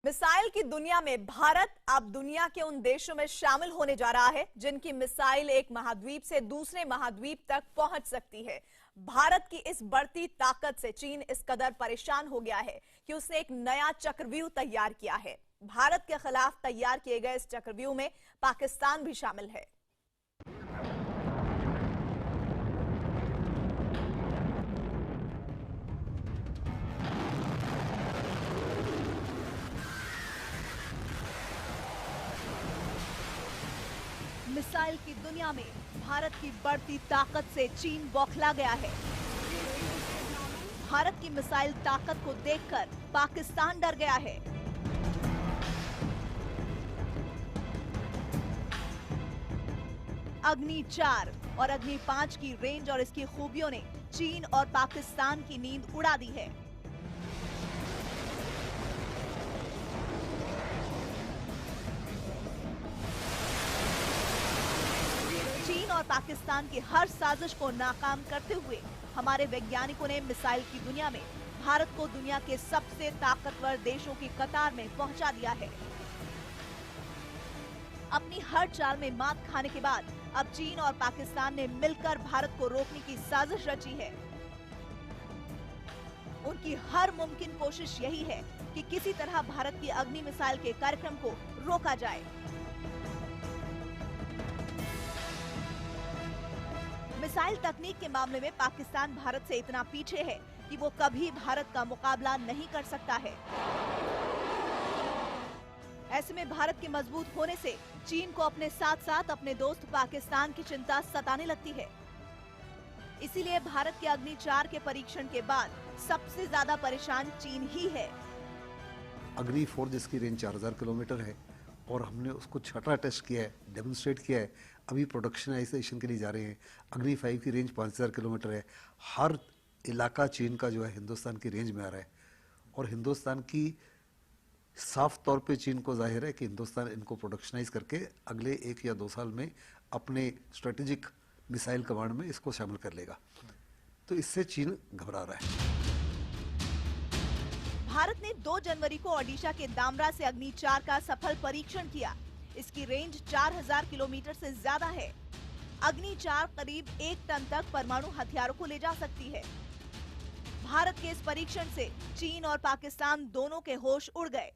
Missile की दुनिया में भारत अब दुनिया के उन देशों में शामिल होने जा रहा है जिनकी मिसाइल एक महाद्वीप से दूसरे महाद्वीप तक पहुंच सकती है। भारत की इस बढ़ती ताकत से चीन इस कदर परेशान हो गया है कि उसने एक नया चक्रव्यूह तैयार किया है। भारत के खिलाफ तैयार किए गए इस चक्रव्यूह में पाकिस्तान भी शामिल है। मिसाइल की दुनिया में भारत की बढ़ती ताकत से चीन बौखला गया है। भारत की मिसाइल ताकत को देखकर पाकिस्तान डर गया है। अग्नि 4 और अग्नि 5 की रेंज और इसकी खूबियों ने चीन और पाकिस्तान की नींद उड़ा दी है। चीन और पाकिस्तान की हर साजिश को नाकाम करते हुए हमारे वैज्ञानिकों ने मिसाइल की दुनिया में भारत को दुनिया के सबसे ताकतवर देशों की कतार में पहुंचा दिया है। अपनी हर चाल में मात खाने के बाद अब चीन और पाकिस्तान ने मिलकर भारत को रोकने की साजिश रची है। उनकी हर मुमकिन कोशिश यही है कि किसी तरह भारत की अग्नि मिसाइल के कार्यक्रम को रोका जाए। मिसाइल तकनीक के मामले में पाकिस्तान भारत से इतना पीछे है कि वो कभी भारत का मुकाबला नहीं कर सकता है। ऐसे में भारत के मजबूत होने से चीन को अपने साथ साथ अपने दोस्त पाकिस्तान की चिंता सताने लगती है। इसीलिए भारत के अग्नि 4 के परीक्षण के बाद सबसे ज्यादा परेशान चीन ही है। अग्नि 4 जिसकी रेंज 4000 किलोमीटर है और हमने उसको छठा टेस्ट किया है, डेमोन्स्ट्रेट किया है, अभी प्रोडक्शनाइजेशन के लिए जा रहे हैं। अग्नि 5 की रेंज 5000 किलोमीटर है। हर इलाका चीन का जो है हिंदुस्तान की रेंज में आ रहा है और हिंदुस्तान की साफ तौर पे चीन को जाहिर है कि हिंदुस्तान इनको प्रोडक्शनाइज करके अगले 1 या 2 साल में अपने स्ट्रेटेजिक मिसाइल कमांड में इसको शामिल कर लेगा। तो इससे चीन घबरा रहा है। भारत ने 2 जनवरी को ओडिशा के दामरा से अग्नि 4 का सफल परीक्षण किया। इसकी रेंज 4000 किलोमीटर से ज्यादा है। अग्नि 4 करीब 1 टन तक परमाणु हथियारों को ले जा सकती है। भारत के इस परीक्षण से चीन और पाकिस्तान दोनों के होश उड़ गए।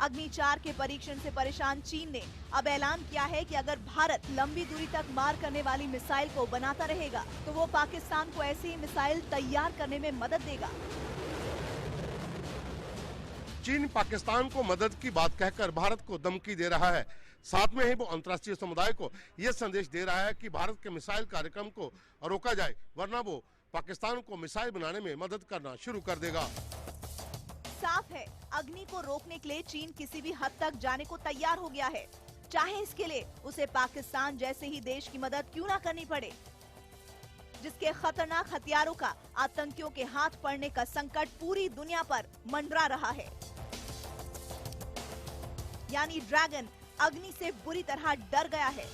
अग्नि 4 के परीक्षण से परेशान चीन ने अब ऐलान किया है कि अगर भारत लंबी दूरी तक मार करने वाली मिसाइल को बनाता रहेगा तो वो पाकिस्तान को ऐसी ही मिसाइल तैयार करने में मदद देगा। चीन पाकिस्तान को मदद की बात कहकर भारत को धमकी दे रहा है। साथ में ही वो अंतर्राष्ट्रीय समुदाय को ये संदेश दे रहा है कि भारत के मिसाइल कार्यक्रम को रोका जाए, वरना वो पाकिस्तान को मिसाइल बनाने में मदद करना शुरू कर देगा। साफ है, अग्नि को रोकने के लिए चीन किसी भी हद तक जाने को तैयार हो गया है, चाहे इसके लिए उसे पाकिस्तान जैसे ही देश की मदद क्यों ना करनी पड़े, जिसके खतरनाक हथियारों का आतंकियों के हाथ पड़ने का संकट पूरी दुनिया पर मंडरा रहा है। यानी ड्रैगन अग्नि से बुरी तरह डर गया है।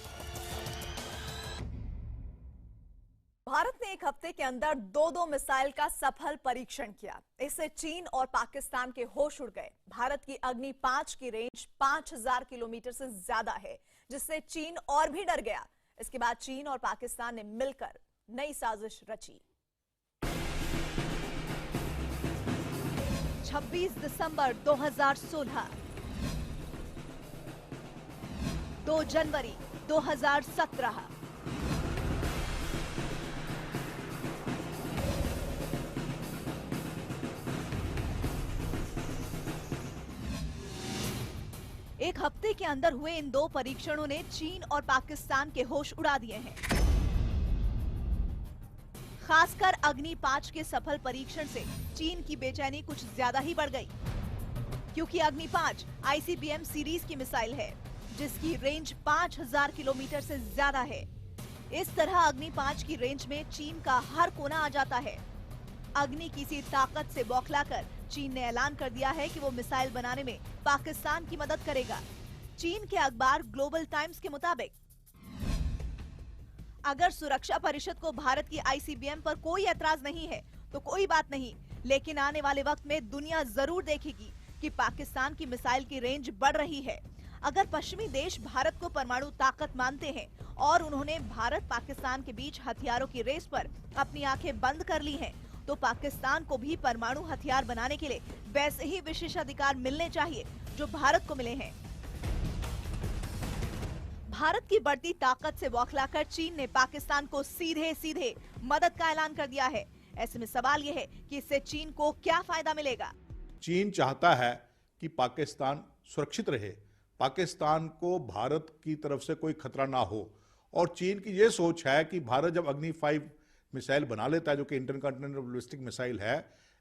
भारत ने एक हफ्ते के अंदर 2 मिसाइल का सफल परीक्षण किया। इससे चीन और पाकिस्तान के होश उड़ गए। भारत की अग्नि 5 की रेंज 5000 किलोमीटर से ज्यादा है, जिससे चीन और भी डर गया। इसके बाद चीन और पाकिस्तान ने मिलकर नई साजिश रची। 26 दिसंबर 2016, 2 जनवरी 2017। एक हफ्ते के अंदर हुए इन 2 परीक्षणों ने चीन और पाकिस्तान के होश उड़ा दिए हैं। खासकर अग्नि 5 के सफल परीक्षण से चीन की बेचैनी कुछ ज्यादा ही बढ़ गई, क्योंकि अग्नि 5 ICBM सीरीज की मिसाइल है, जिसकी रेंज 5000 किलोमीटर से ज्यादा है। इस तरह अग्नि 5 की रेंज में चीन का हर कोना आ जाता है। अग्नि की सी ताकत से बौखलाकर चीन ने ऐलान कर दिया है कि वो मिसाइल बनाने में पाकिस्तान की मदद करेगा। चीन के अखबार ग्लोबल टाइम्स के मुताबिक अगर सुरक्षा परिषद को भारत की ICBM पर कोई ऐतराज नहीं है तो कोई बात नहीं, लेकिन आने वाले वक्त में दुनिया जरूर देखेगी कि पाकिस्तान की मिसाइल की रेंज बढ़ रही है। अगर पश्चिमी देश भारत को परमाणु ताकत मानते हैं और उन्होंने भारत पाकिस्तान के बीच हथियारों की रेस पर अपनी आंखें बंद कर ली हैं, तो पाकिस्तान को भी परमाणु हथियार बनाने के लिए वैसे ही विशेषाधिकार मिलने चाहिए जो भारत को मिले हैं। भारत की बढ़ती ताकत से बौखलाकर चीन ने पाकिस्तान को सीधे सीधे मदद का ऐलान कर दिया है। ऐसे में सवाल यह है कि इससे चीन को क्या फायदा मिलेगा। चीन चाहता है कि पाकिस्तान सुरक्षित रहे, पाकिस्तान को भारत की तरफ से कोई खतरा ना हो, और चीन की यह सोच है कि भारत जब अग्नि 5 मिसाइल बना लेता है, जो कि इंटरकॉन्टिनेंटल बैलिस्टिक मिसाइल है,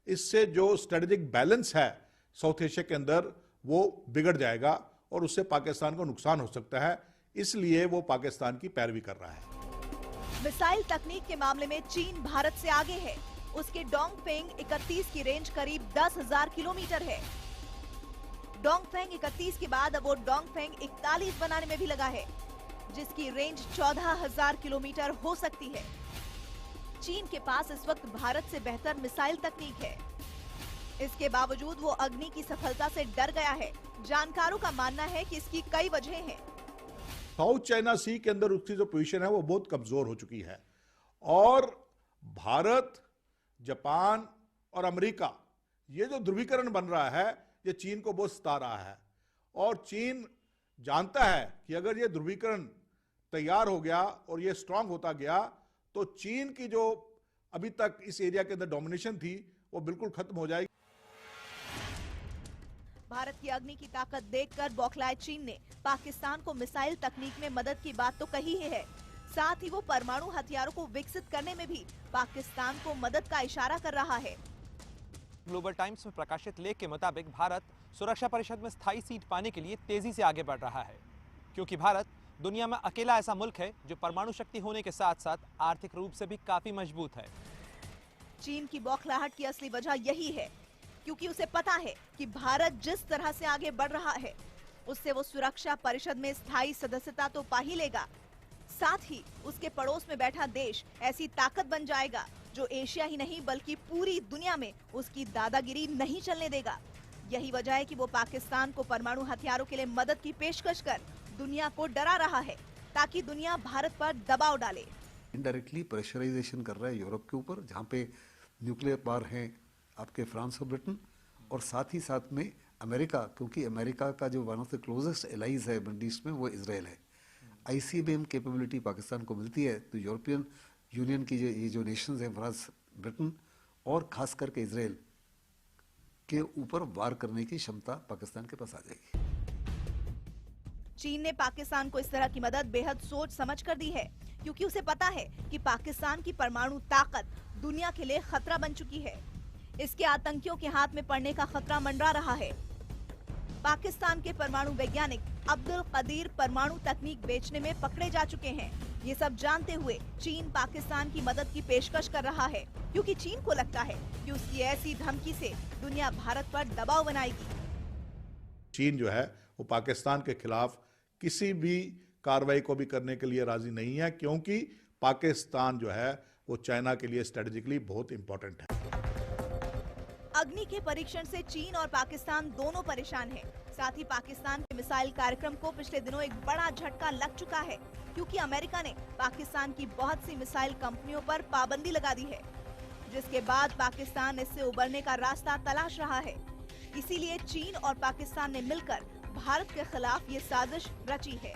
इससे जो स्ट्रेटेजिक बैलेंस है साउथ एशिया के अंदर वो बिगड़ जाएगा और उससे पाकिस्तान को नुकसान हो सकता है। इसलिए वो पाकिस्तान की पैरवी कर रहा है। मिसाइल तकनीक के मामले में चीन भारत से आगे है। उसके डोंगफेंग 31 की रेंज करीब 10,000 किलोमीटर है। डोंगफेंग 31 के बाद अब वो डोंगफेंग 41 बनाने में भी लगा है, जिसकी रेंज 14,000 किलोमीटर हो सकती है। चीन के पास इस वक्त भारत से बेहतर मिसाइल तकनीक है। इसके बावजूद वो अग्नि की सफलता से डर गया है। जानकारों का मानना है कि इसकी कई वजहें हैं। साउथ चाइना सी के अंदर उसकी जो पोजीशन है वो बहुत कमजोर हो चुकी है, और भारत, जापान और अमेरिका, ये जो ध्रुवीकरण बन रहा है ये चीन को बहुत सता रहा है। और चीन जानता है कि अगर ये ध्रुवीकरण तैयार हो गया और ये स्ट्रांग होता गया तो चीन की जो अभी तक इस एरिया के अंदर डोमिनेशन थी वो बिल्कुल खत्म हो जाएगी। भारत की अग्नि की ताकत देखकर बौखलाए चीन ने पाकिस्तान को मिसाइल तकनीक में मदद की बात तो कही ही है, साथ ही वो परमाणु हथियारों को विकसित करने में भी पाकिस्तान को मदद का इशारा कर रहा है। ग्लोबल टाइम्स में प्रकाशित लेख के मुताबिक भारत सुरक्षा परिषद में स्थायी सीट पाने के लिए तेजी से आगे बढ़ रहा है, क्योंकि भारत दुनिया में अकेला ऐसा मुल्क है जो परमाणु शक्ति होने के साथ साथ आर्थिक रूप से भी काफी मजबूत है। चीन की बौखलाहट की असली वजह यही है, क्योंकि उसे पता है कि भारत जिस तरह से आगे बढ़ रहा है उससे वो सुरक्षा परिषद में स्थायी सदस्यता तो पा ही लेगा, साथ ही उसके पड़ोस में बैठा देश ऐसी ताकत बन जाएगा जो एशिया ही नहीं बल्कि पूरी दुनिया में उसकी दादागिरी नहीं चलने देगा। यही वजह है कि वो पाकिस्तान को परमाणु हथियारों के लिए मदद की पेशकश कर दुनिया को डरा रहा है, ताकि दुनिया भारत पर दबाव डाले। इनडायरेक्टली प्रेशराइजेशन कर रहा है यूरोप के ऊपर, जहाँ पे न्यूक्लियर पावर हैं आपके फ्रांस और ब्रिटेन, और साथ ही साथ में अमेरिका, क्योंकि अमेरिका का जो one of the closest allies है मिडल ईस्ट में वो इजराइल है। ICBM कैपेबिलिटी पाकिस्तान को मिलती है तो यूरोपियन यूनियन की ये जो नेशंस हैं, फ्रांस, ब्रिटेन और खास करके इजराइल के ऊपर वार करने की क्षमता पाकिस्तान के पास आ जाएगी। चीन ने पाकिस्तान को इस तरह की मदद बेहद सोच समझ कर दी है, क्योंकि उसे पता है कि पाकिस्तान की परमाणु ताकत दुनिया के लिए खतरा बन चुकी है। इसके आतंकियों के हाथ में पड़ने का खतरा मंडरा रहा है। पाकिस्तान के परमाणु वैज्ञानिक अब्दुल कदीर परमाणु तकनीक बेचने में पकड़े जा चुके हैं। ये सब जानते हुए चीन पाकिस्तान की मदद की पेशकश कर रहा है, क्योंकि चीन को लगता है कि उसकी ऐसी धमकी से दुनिया भारत पर दबाव बनाएगी। चीन जो है वो पाकिस्तान के खिलाफ किसी भी कार्रवाई को भी करने के लिए राजी नहीं है, क्योंकि पाकिस्तान जो है वो चाइना के लिए स्ट्रेटेजिकली बहुत इंपॉर्टेंट है। अग्नि के परीक्षण से चीन और पाकिस्तान दोनों परेशान हैं। साथ ही पाकिस्तान के मिसाइल कार्यक्रम को पिछले दिनों एक बड़ा झटका लग चुका है, क्योंकि अमेरिका ने पाकिस्तान की बहुत सी मिसाइल कंपनियों पर पाबंदी लगा दी है, जिसके बाद पाकिस्तान इससे उबरने का रास्ता तलाश रहा है। इसीलिए चीन और पाकिस्तान ने मिलकर भारत के खिलाफ ये साजिश रची है।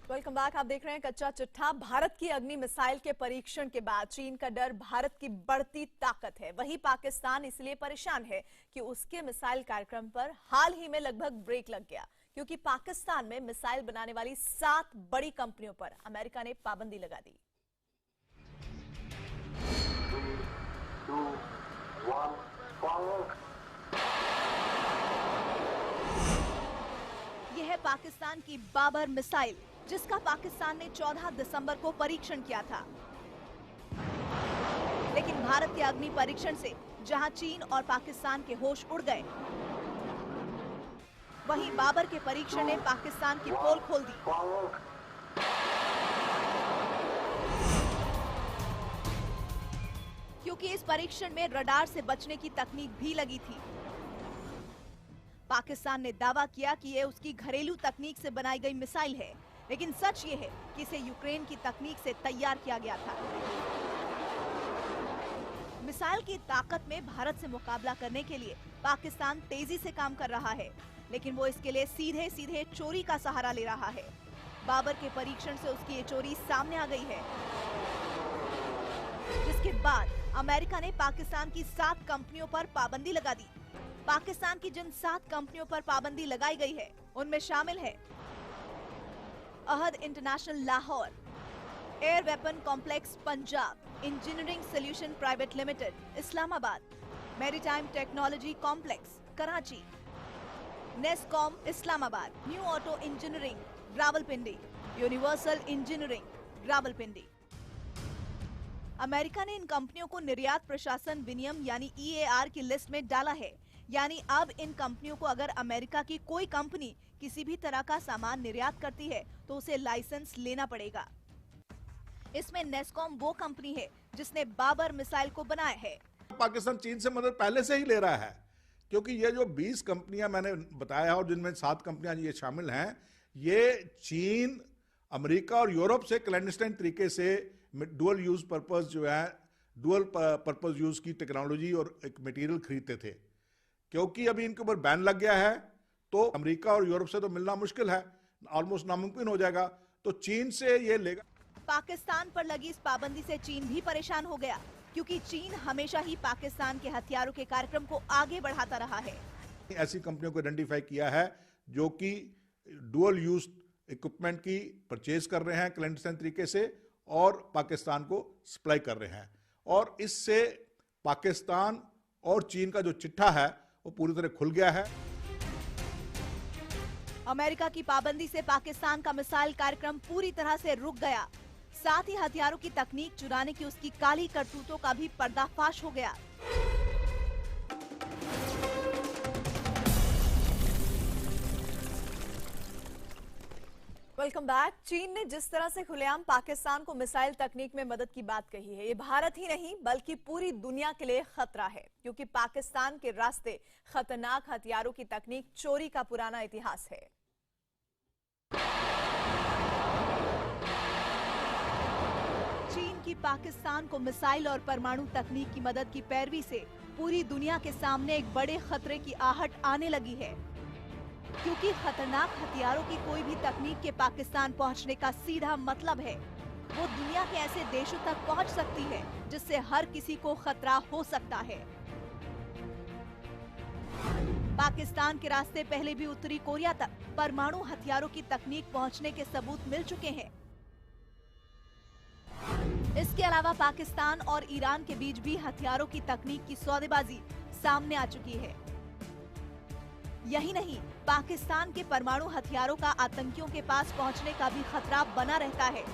Welcome back. आप देख रहे हैं कच्चा चिट्ठा। भारत की अग्नि मिसाइल के परीक्षण के बाद चीन का डर भारत की बढ़ती ताकत है। वहीं पाकिस्तान इसलिए परेशान है कि उसके मिसाइल कार्यक्रम पर हाल ही में लगभग ब्रेक लग गया, क्योंकि पाकिस्तान में मिसाइल बनाने वाली 7 बड़ी कंपनियों पर अमेरिका ने पाबंदी लगा दी। 3, 2, 1, fire! यह है पाकिस्तान की बाबर मिसाइल, जिसका पाकिस्तान ने 14 दिसंबर को परीक्षण किया था। लेकिन भारत के अग्नि परीक्षण से जहां चीन और पाकिस्तान के होश उड़ गए, वहीं बाबर के परीक्षण ने पाकिस्तान की पोल खोल दी। क्योंकि इस परीक्षण में रडार से बचने की तकनीक भी लगी थी। पाकिस्तान ने दावा किया कि ये उसकी घरेलू तकनीक से बनाई गई मिसाइल है, लेकिन सच ये है कि इसे यूक्रेन की तकनीक से तैयार किया गया था। मिसाइल की ताकत में भारत से मुकाबला करने के लिए पाकिस्तान तेजी से काम कर रहा है, लेकिन वो इसके लिए सीधे सीधे चोरी का सहारा ले रहा है। बाबर के परीक्षण से उसकी ये चोरी सामने आ गई है, जिसके बाद अमेरिका ने पाकिस्तान की 7 कंपनियों पर पाबंदी लगा दी। पाकिस्तान की जिन 7 कंपनियों पर पाबंदी लगाई गई है, उनमें शामिल है Ahad international Lahore, air weapon complex Punjab, engineering solution private limited Islamabad, maritime technology complex Karachi, NESCOM Islamabad, new auto engineering Rawalpindi, universal engineering Rawalpindi. America ने इन कंपनियों को निर्यात प्रशासन विनियम यानी EAR की लिस्ट में डाला है, यानी अब इन कंपनियों को अगर अमेरिका की कोई कंपनी किसी भी तरह का सामान निर्यात करती है तो उसे लाइसेंस लेना पड़ेगा। इसमें नेस्कॉम वो कंपनी है जिसने बाबर मिसाइल को बनाया है। पाकिस्तान चीन से मदद पहले से ही ले रहा है, क्योंकि ये जो 20 कंपनियां मैंने बताया और जिनमें 7 कंपनियां ये शामिल हैं, ये चीन, अमेरिका और यूरोप से क्लैंडस्टाइन तरीके से डुअल यूज पर्पस जो है, डुअल पर्पस यूज की टेक्नोलॉजी और एक मटेरियल खरीदते थे। क्योंकि अभी इनके ऊपर बैन लग गया है तो अमेरिका और यूरोप से तो मिलना मुश्किल है, ऑलमोस्ट नामुमकिन हो जाएगा, तो चीन से ये लेगा। पाकिस्तान पर लगी इस पाबंदी से चीन भी परेशान हो गया, क्योंकि चीन हमेशा ही पाकिस्तान के हथियारों के कार्यक्रम को आगे बढ़ाता रहा है। ऐसी कंपनियों को आइडेंटिफाई किया है जो कि डुअल यूज इक्विपमेंट की परचेज कर रहे हैं क्लैंडस्टाइन तरीके से और पाकिस्तान को सप्लाई कर रहे हैं, और इससे पाकिस्तान और चीन का जो चिट्ठा है वो पूरी तरह खुल गया है। अमेरिका की पाबंदी से पाकिस्तान का मिसाइल कार्यक्रम पूरी तरह से रुक गया। साथ ही हथियारों की तकनीक चुराने की उसकी काली करतूतों का भी पर्दाफाश हो गया। Welcome back. चीन ने जिस तरह से खुलेआम पाकिस्तान को मिसाइल तकनीक में मदद की बात कही है, ये भारत ही नहीं बल्कि पूरी दुनिया के लिए खतरा है, क्योंकि पाकिस्तान के रास्ते खतरनाक हथियारों की तकनीक चोरी का पुराना इतिहास है। चीन की पाकिस्तान को मिसाइल और परमाणु तकनीक की मदद की पैरवी से पूरी दुनिया के सामने एक बड़े खतरे की आहट आने लगी है, क्योंकि खतरनाक हथियारों की कोई भी तकनीक के पाकिस्तान पहुंचने का सीधा मतलब है वो दुनिया के ऐसे देशों तक पहुंच सकती है जिससे हर किसी को खतरा हो सकता है। पाकिस्तान के रास्ते पहले भी उत्तरी कोरिया तक परमाणु हथियारों की तकनीक पहुंचने के सबूत मिल चुके हैं। इसके अलावा पाकिस्तान और ईरान के बीच भी हथियारों की तकनीक की सौदेबाजी सामने आ चुकी है। यही नहीं, पाकिस्तान के परमाणु हथियारों का आतंकियों के पास पहुंचने का भी खतरा बना रहता है।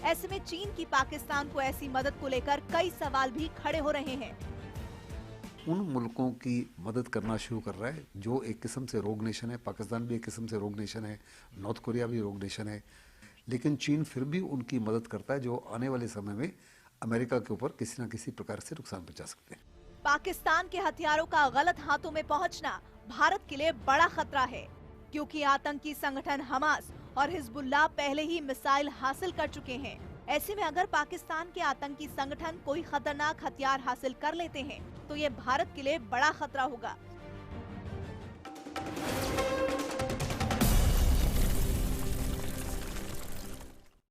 ऐसे में चीन की पाकिस्तान को ऐसी मदद को लेकर कई सवाल भी खड़े हो रहे हैं। उन मुल्कों की मदद करना शुरू कर रहा है जो एक किस्म से रोग नेशन है। पाकिस्तान भी एक किस्म से रोग नेशन है, नॉर्थ कोरिया भी रोग नेशन है, लेकिन चीन फिर भी उनकी मदद करता है जो आने वाले समय में अमेरिका के ऊपर किसी न किसी प्रकार से नुकसान पहुंचा सकते हैं। पाकिस्तान के हथियारों का गलत हाथों में पहुंचना भारत के लिए बड़ा खतरा है, क्योंकि आतंकी संगठन हमास और हिजबुल्लाह पहले ही मिसाइल हासिल कर चुके हैं। ऐसे में अगर पाकिस्तान के आतंकी संगठन कोई खतरनाक हथियार हासिल कर लेते हैं तो ये भारत के लिए बड़ा खतरा होगा,